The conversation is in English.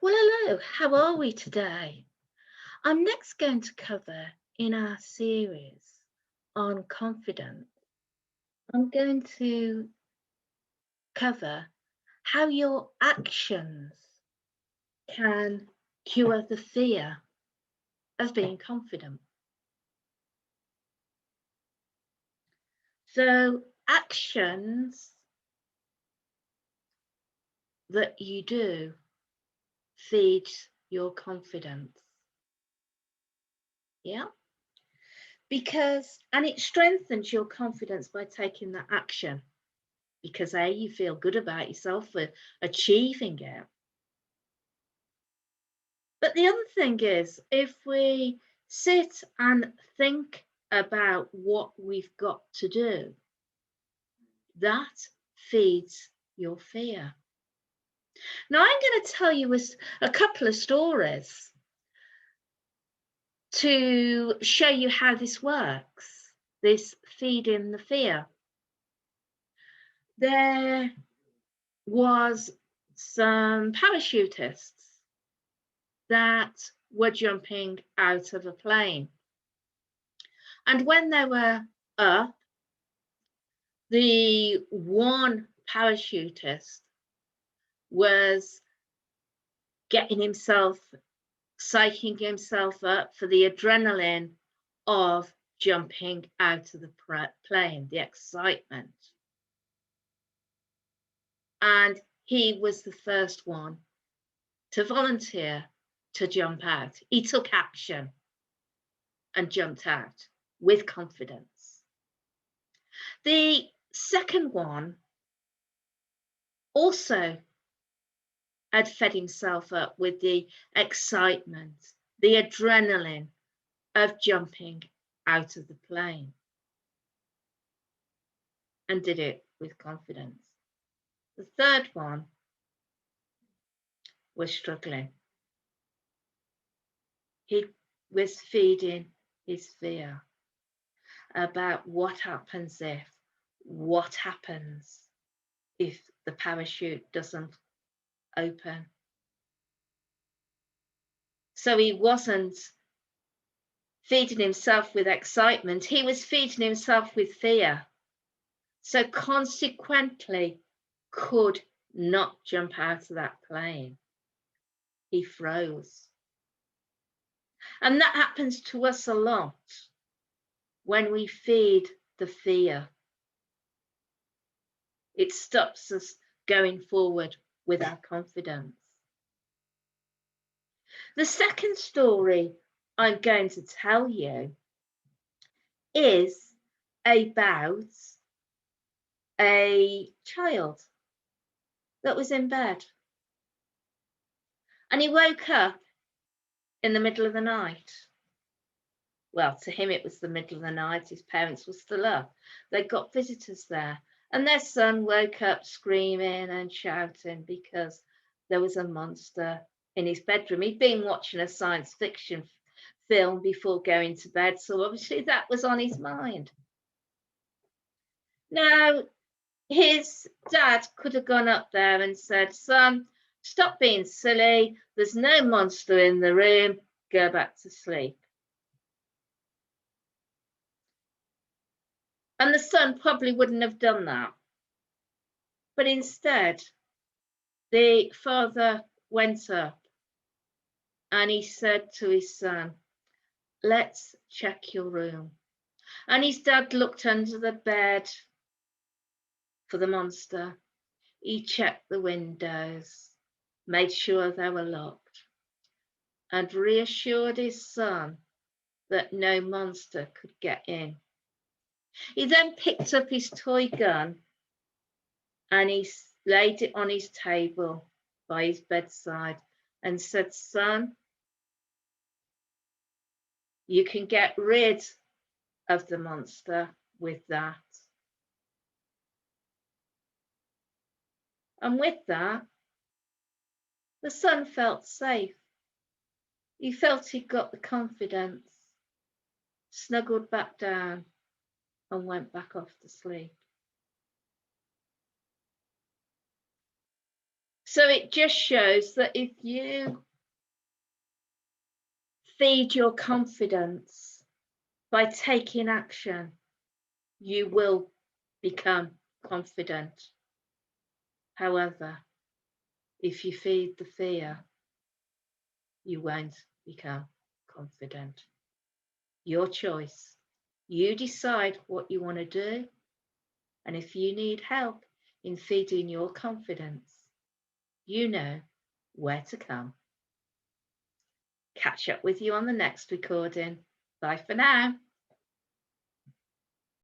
Well, hello, how are we today? I'm next going to cover in our series on confidence. I'm going to cover how your actions can cure the fear of being confident. So, actions that you do feed your confidence. Yeah. And it strengthens your confidence by taking that action because A, you feel good about yourself for achieving it. But the other thing is, if we sit and think about what we've got to do, that feeds your fear. Now, I'm going to tell you a couple of stories to show you how this works, this feeding the fear. There was some parachutists that were jumping out of a plane. And when they were up, the one parachutist was getting himself, psyching himself up for the adrenaline of jumping out of the plane, the excitement. And he was the first one to volunteer to jump out. He took action and jumped out with confidence. The second one also had fed himself up with the excitement, the adrenaline of jumping out of the plane, and did it with confidence. The third one was struggling. He was feeding his fear about what happens if the parachute doesn't open. So he wasn't feeding himself with excitement, he was feeding himself with fear. So consequently, could not jump out of that plane. He froze. And that happens to us a lot when we feed the fear. It stops us going forward with our confidence. The second story I'm going to tell you is about a child that was in bed. And he woke up in the middle of the night. Well, to him, it was the middle of the night. His parents were still up. They'd got visitors there. And their son woke up screaming and shouting because there was a monster in his bedroom. He'd been watching a science fiction film before going to bed. So obviously that was on his mind. Now, his dad could have gone up there and said, "Son, stop being silly. There's no monster in the room. Go back to sleep." And the son probably wouldn't have done that. But instead, the father went up and he said to his son, "Let's check your room." And his dad looked under the bed for the monster. He checked the windows, made sure they were locked, and reassured his son that no monster could get in. He then picked up his toy gun and he laid it on his table by his bedside and said, "Son, you can get rid of the monster with that." And with that, the son felt safe. He felt he'd got the confidence, snuggled back down and went back off to sleep. So it just shows that if you feed your confidence by taking action, you will become confident. However, if you feed the fear, you won't become confident. Your choice. You decide what you want to do. And if you need help in feeding your confidence, you know where to come. Catch up with you on the next recording. Bye for now.